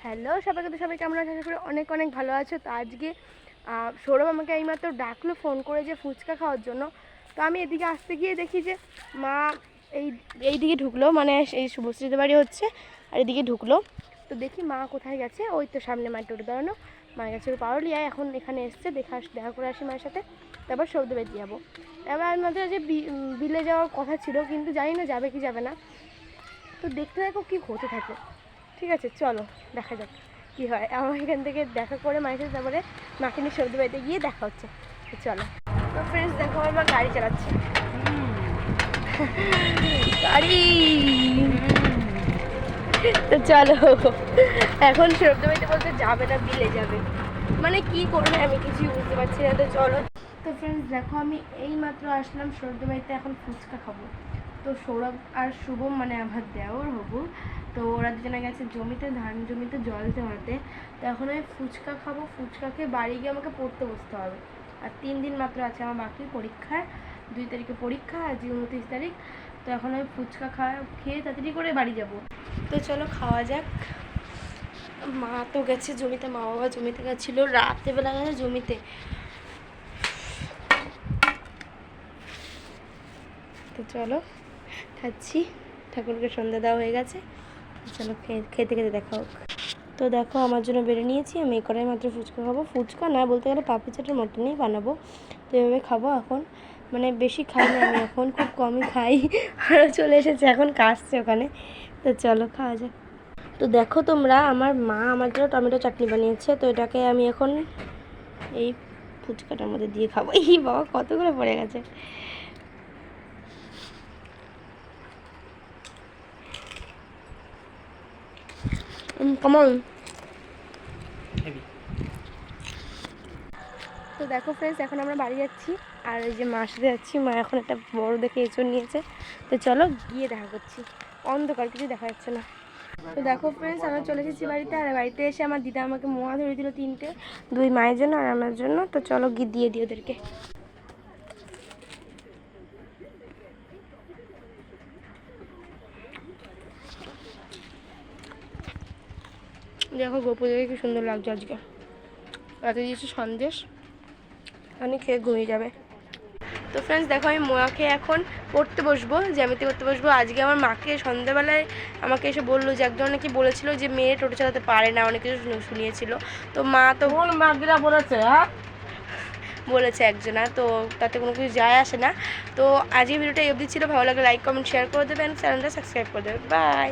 Hello সবাইকে, তো সবাই কেমন আছে? আশা করি অনেক অনেক ভালো আছো। তো আজকে সৌরভ আমাকে এইমাত্র ডাকলো ফোন করে যে ফুচকা খাওয়ার জন্য। তো আমি এদিকে আসতে গিয়ে দেখি যে মা এইদিকে ঢুকলো, মানে এই শুভশ্রীদের বাড়ি হচ্ছে, আর এদিকে ঢুকলো। তো দেখি মা কোথায় গেছে, ওই তো সামনে মায়ের টোটো দাঁড়ানো, মা গেছে পারুলিয়ায়, এখন এখানে এসছে, দেখা করে আসি মায়ের সাথে, তারপর সৌদি বাড়িতে যাবো। এবার আমাদের যে বিলে যাওয়ার কথা ছিল, কিন্তু জানি না যাবে কি যাবে না। তো দেখতে দেখো কি হতে থাকে। ঠিক আছে, চলো দেখা যাক কী হয়। আমার এখান থেকে দেখা করে মায়ের সাথে তারপরে মাকে নিয়ে সবজি বাড়িতে গিয়ে দেখা হচ্ছে। তো চলো। তো ফ্রেন্ডস দেখো, আমার মা গাড়ি চালাচ্ছে, গাড়ি। তো চলো, এখন সবজি বাড়িতে বলতে যাবে না, বিলে যাবে, মানে কি করবে আমি কিছুই বুঝতে পারছি না। তো চলো। তো ফ্রেন্ডস দেখো, আমি এই মাত্র আসলাম সর্দি বাড়িতে, এখন ফুচকা খাবো। তো সৌরভ আর শুভম, মানে আমার দেওর হবু, তো ওরা দুজনে গেছে জমিতে, ধান জমিতে জল দেওয়াতে। তো এখন আমি ফুচকা খাবো, ফুচকাকে বাড়ি গিয়ে আমাকে পড়তে বসতে হবে। আর 3 দিন মাত্র আছে আমার বাকি পরীক্ষার। 2 তারিখে পরীক্ষা, আজকে 29 তারিখ। তো এখন আমি ফুচকা খেয়ে তাড়াতাড়ি করে বাড়ি যাব। তো চলো খাওয়া যাক। মা তো গেছে জমিতে, মা বাবা জমিতে গেছিলো, রাত্রেবেলা গেছে জমিতে। তো চলো খাচ্ছি, ঠাকুরকে সন্ধ্যা দেওয়া হয়ে গেছে। চলো খেতে খেতে দেখা হোক। তো দেখো, আমার জন্য বেড়ে নিয়েছি, আমি এই কড়াই মাত্র ফুচকা খাবো। ফুচকা না, বলতে গেলে পাপড়ি চাটের মতনই বানাবো। তো এভাবে খাবো এখন, মানে বেশি খাই না আমি এখন, খুব কমই খাই। আরও চলে এসেছে, এখন কাশছে ওখানে। তো চলো খাওয়া যাক। তো দেখো তোমরা, আমার মা আমার জন্য টমেটো চাটনি বানিয়েছে। তো এটাকে আমি এখন এই ফুচকাটার মধ্যে দিয়ে খাবো। এই বাবা, কতগুলো পড়ে গেছে। কেমন? তো দেখো ফ্রেন্ডস, এখন আমরা বাড়ি যাচ্ছি, আর এই যে মার সাথে যাচ্ছি। মা এখন একটা বড় দেখে এঁচড় নিয়েছে। তো চলো গিয়ে দেখা করছি, অন্ধকার কিছু দেখা যাচ্ছে না। তো দেখো ফ্রেন্ডস, আমরা চলে এসেছি বাড়িতে। আর বাড়িতে এসে আমার দিদা আমাকে মোয়া ধরে দিল 3টে, 2 মায়ের জন্য আর আমার জন্য। তো চলো গিয়ে দিয়ে দিই ওদেরকে। দেখো গোপুর দেখে কি সুন্দর লাগছে আজকে। রাতে দিয়েছি সন্দেশ, আমি খেয়ে ঘুমিয়ে যাবে। তো ফ্রেন্ডস দেখো, আমি মোয়া খেয়ে এখন পড়তে বসবো, জ্যামিতি করতে বসবো। আজকে আমার মাকে সন্ধ্যাবেলায় আমাকে এসে বললো যে একজন নাকি বলেছিল যে মেয়ে টোটো চালাতে পারে না, অনেক কিছু শুনিয়েছিল। তো মা তো বলেছে, হ্যাঁ বলেছে একজনা, তো তাতে কোনো কিছু যায় আসে না। তো আজকে ভিডিওটা এই অবধি ছিল। ভালো লাগলে লাইক কমেন্ট শেয়ার করে দেবেন, চ্যানেলটা সাবস্ক্রাইব করে দেবেন। বাই।